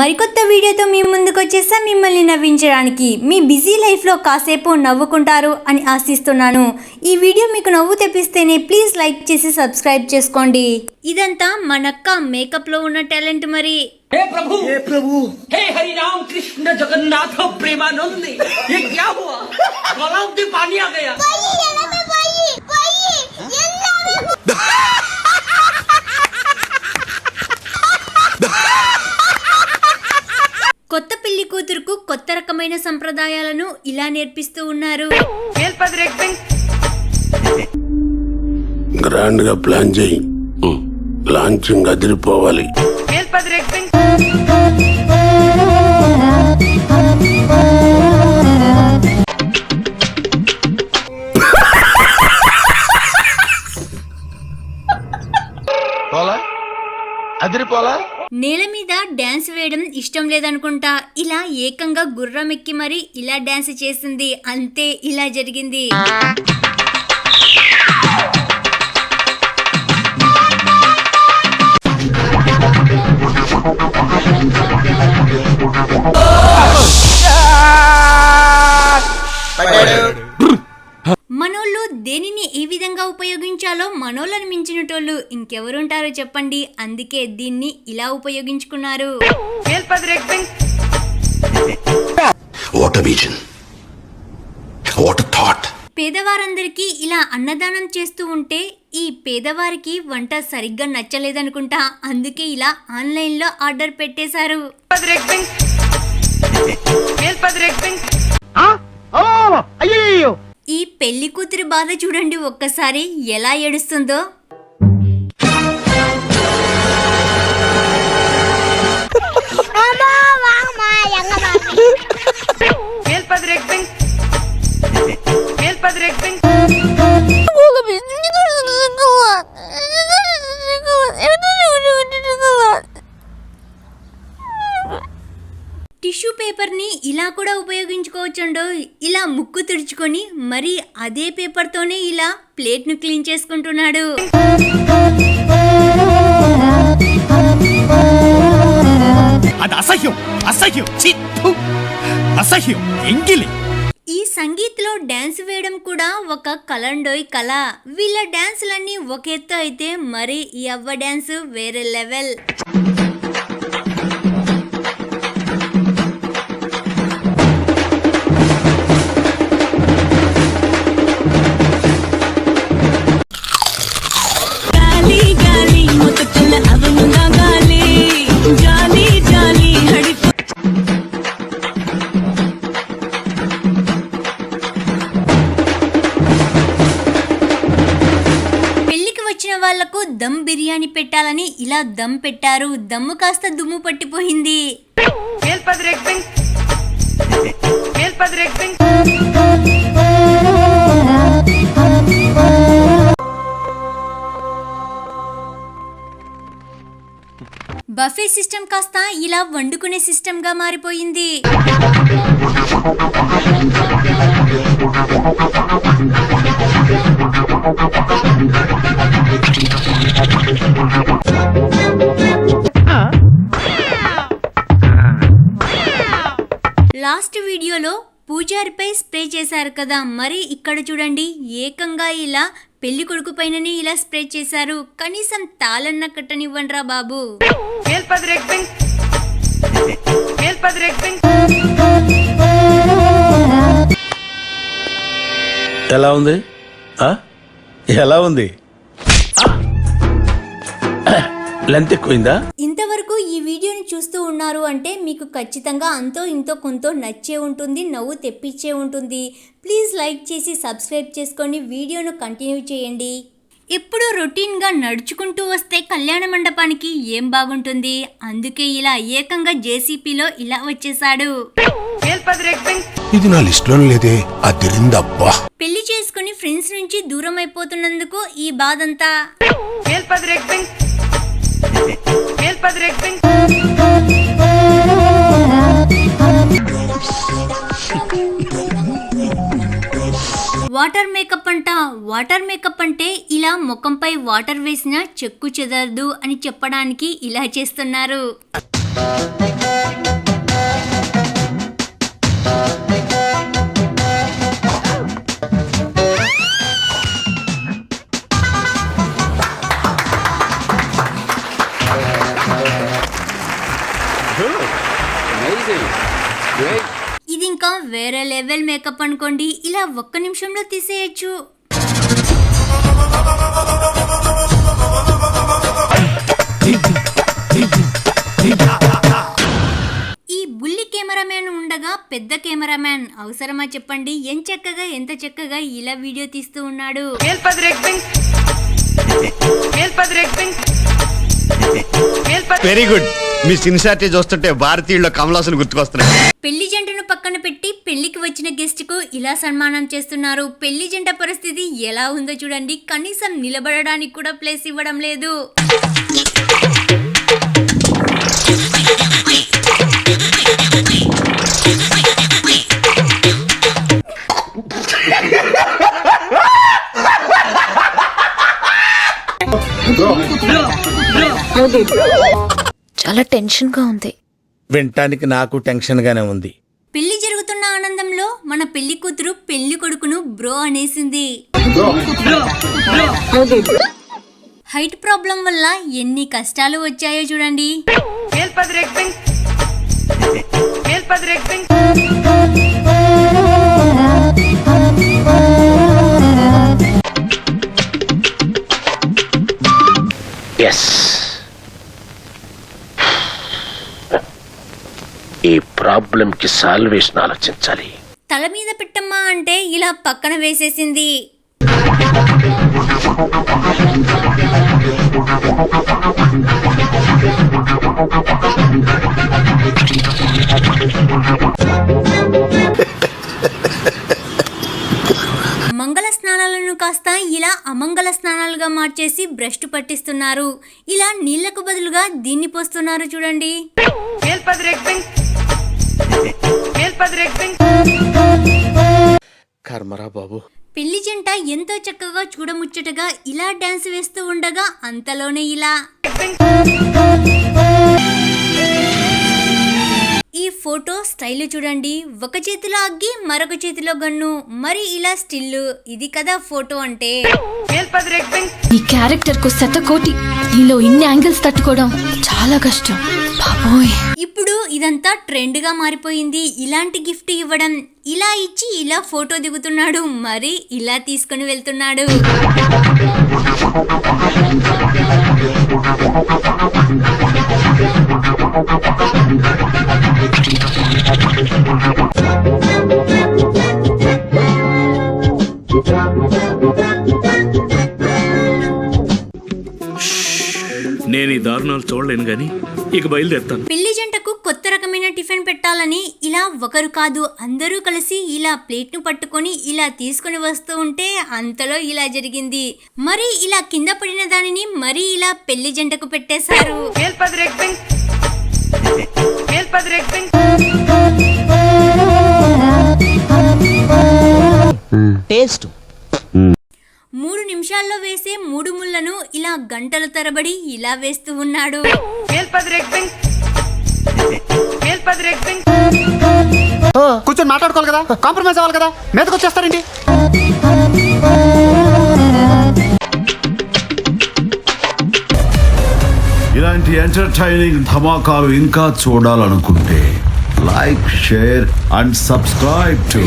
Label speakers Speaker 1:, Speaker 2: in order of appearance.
Speaker 1: మరికొత్త వీడియోతో మీ ముందుకు వచ్చేసా మిమ్మల్ని నవ్వించడానికి. మీ బిజీ లైఫ్లో కాసేపు నవ్వుకుంటారు అని ఆశిస్తున్నాను. ఈ వీడియో మీకు నవ్వు తెప్పిస్తేనే ప్లీజ్ లైక్ చేసి సబ్స్క్రైబ్ చేసుకోండి. ఇదంతా మనక్క మేకప్లో ఉన్న టాలెంట్ మరి.
Speaker 2: हे प्रभु हे हरि राम कृष्ण जगन्नाथ प्रेमानंद ये क्या हुआ? तालाब में पानी आ गया.
Speaker 1: కొత్త పెళ్లి కూతురుకు కొత్త రకమైన సంప్రదాయాలను ఇలా నేర్పిస్తూ ఉన్నారు.
Speaker 3: గ్రాండ్ గా ప్లాన్ చేయి, లాంచింగ్ అదిరిపోవాలి.
Speaker 1: నేల మీద డాన్స్ వేయడం ఇష్టం లేదనుకుంటా, ఇలా ఏకంగా గుర్రం ఎక్కి మరి ఇలా డాన్స్ చేసింది. అంతే, ఇలా జరిగింది. మనోళ్ళు దేనిని ఏ విధంగా ఉపయోగించాలో మనోళ్ళని మించినటోళ్ళు ఇంకెవరుంటారో చెప్పండి. అందుకే దీన్ని ఇలా ఉపయోగించుకున్నారు. పేదవారందరికీ ఇలా అన్నదానం చేస్తూ ఉంటే ఈ పేదవారికి వంట సరిగ్గా నచ్చలేదనుకుంటా, అందుకే ఇలా ఆన్లైన్లో ఆర్డర్ పెట్టేశారు. ఈ పెళ్లి కూతురి బాధ చూడండి ఒక్కసారి, ఎలా ఏడుస్తుందో. టిష్యూ పేపర్ని ఇలా కూడా ఉపయోగించుకోవచ్చుండో. ఇలా ముక్కు తుడుచుకొని మరి అదే పేపర్తోనే ఇలా ప్లేట్ను క్లీన్ చేసుకుంటున్నాడు.
Speaker 4: అది అసహ్యం, అసహ్యం, అసహ్యం, ఎంగిలి.
Speaker 1: ఈ సంగీత్లో డాన్స్ వేయడం కూడా ఒక కలండోయ్ కళ. వీళ్ళ డాన్సులన్నీ ఒక ఎత్తు అయితే మరి ఈ అవ్వ డాన్స్ వేరే లెవెల్. వాళ్లకు దమ్ బిర్యానీ పెట్టాలని ఇలా దమ్ పెట్టారు. దమ్ము కాస్త దుమ్ము పట్టిపోయింది. బఫే సిస్టమ్ కాస్త ఇలా వండుకునే సిస్టమ్ గా మారిపోయింది. లాస్ట్ వీడియోలో పూజారిపై స్ప్రే చేశారు కదా, మరి ఇక్కడ చూడండి ఏకంగా ఇలా పెళ్లి కొడుకు పైననే ఇలా స్ప్రే చేశారు. కనీసం తాళన్న కట్టనివ్వండిరా బాబు.
Speaker 3: ఎలా ఉంది? ఎలా ఉంది? లెంత్ ఎక్కువైందా?
Speaker 1: ఇంతవరకు ఈ వీడియోని చూస్తూ ఉన్నారు అంటే మీకు ఖచ్చితంగా అంతో ఇంతో కొంత నచ్చే ఉంటుంది, నవ్వు తెప్పించే ఉంటుంది. ప్లీజ్ లైక్ చేసి సబ్స్క్రైబ్ చేసుకొని వీడియోను కంటిన్యూ చేయండి. ఎప్పుడు రొటీన్గా నడుచుకుంటూ వస్తే కళ్యాణ మండపానికి ఏం బాగుంటుంది, అందుకే ఇలా ఏకంగా జేసీపీలో ఇలా వచ్చేసాడు.
Speaker 3: ఇది నా లిస్టులో లేదే, అదిరిందబ్బా.
Speaker 1: పెళ్లి చేసుకుని ఫ్రెండ్స్ నుంచి దూరం అయిపోతున్నందుకు ఈ బాధంతా. వాటర్ మేకప్ అంట. వాటర్ మేకప్ అంటే ఇలా ముఖంపై వాటర్ వేసిన చెక్కు చెదరదు అని చెప్పడానికి ఇలా చేస్తున్నారు. ఇది ఇంకా వేరే లెవెల్ మేకప్ అనుకోండి. ఇలా ఒక్క నిమిషంలో తీసేయచ్చు. ఈ బుల్లి కెమెరామ్యాన్ ఉండగా పెద్ద కెమెరామ్యాన్ అవసరమా చెప్పండి? ఎంత చక్కగా ఇలా వీడియో తీస్తూ ఉన్నాడు.
Speaker 5: Very good. మీ సిన్సియారిటీ చూస్తుంటే భారతీయుల్లో కమలాసన్ గుర్తుకొస్తున్నాయి.
Speaker 1: పెళ్లి జంటను పక్కన పెట్టి పెళ్లికి వచ్చిన గెస్ట్ కు ఇలా సన్మానం చేస్తున్నారు. పెళ్లి జంట పరిస్థితి ఎలా ఉందో చూడండి. కనీసం నిలబడడానికి కూడా ప్లేస్ ఇవ్వడం లేదు.
Speaker 6: చాలా టెన్షన్ గా ఉంది.
Speaker 7: వినటానికి నాకు టెన్షన్ గానే ఉంది.
Speaker 1: పెళ్లి జరుగుతున్న ఆనందంలో మన పెళ్లి కూతురు పెళ్లి కొడుకును బ్రో అనేసింది. హైట్ ప్రాబ్లం వల్ల ఎన్ని కష్టాలు వచ్చాయో చూడండి.
Speaker 3: ఎస్, ఈ ప్రాబ్లం కి సాల్వేషన్ ఆలోచించాలి.
Speaker 1: తల మీద పెట్టమ్మా అంటే ఇలా పక్కన వేసేసింది. మంగళ స్నానాలను కాస్త ఇలా అమంగళ స్నానాలుగా మార్చేసి భ్రష్టు పట్టిస్తున్నారు. ఇలా నీళ్లకు బదులుగా దీన్ని పోస్తున్నారు చూడండి.
Speaker 7: కర్మరా బాబు.
Speaker 1: పెళ్లి జంట ఎంతో చక్కగా చూడముచ్చటగా ఇలా డాన్స్ వేస్తూ ఉండగా అంతలోనే ఇలా. ఈ ఫోటో స్టైల్ చూడండి. ఒక చేతిలో అగ్గి మరొక చేతిలో గన్ను, మరి ఇలా స్టిల్. ఇది కదా ఫోటో అంటే.
Speaker 6: ఈ క్యారెక్టర్ కు శతకోటి. నీలో ఇన్ని యాంగిల్స్ తట్టుకోవడం చాలా కష్టం బాబోయ్.
Speaker 1: ఇప్పుడు ఇదంతా ట్రెండ్ గా మారిపోయింది. ఇలాంటి గిఫ్ట్ ఇవ్వడం, ఇలా ఇచ్చి ఇలా ఫోటో దిగుతున్నాడు, మరి ఇలా తీసుకుని వెళ్తున్నాడు.
Speaker 8: నేను ఈ దారుణాలు చూడలేను గాని ఇక బయలుదేరుతాను.
Speaker 1: పెళ్లి జంటకు కొత్త రకమైన టిఫిన్ పెట్టాలని ఇలా ఒకరు కాదు అందరూ కలిసి ఇలా ప్లేట్ ను పట్టుకొని ఇలా తీసుకుని వస్తూ ఉంటే అంతలో ఇలా జరిగింది. మరి ఇలా కింద పడిన దానిని మరి ఇలా పెళ్లి జంటకు పెట్టేశారు.
Speaker 2: టేస్ట్
Speaker 1: 3 నిమిషాల్లో వేసే 3 ముళ్ళను ఇలా గంటల తరబడి ఇలా వేస్తూ ఉన్నాడు.
Speaker 4: కూర్చొని మాట్లాడుకోవాలి కదా, కాంప్రమైజ్ అవ్వాలి కదా, మీదకి వచ్చేస్తారండి.
Speaker 9: ఇలాంటి ఎంటర్టైనింగ్ ధమాకాలు ఇంకా చూడాలనుకుంటే like, share and subscribe to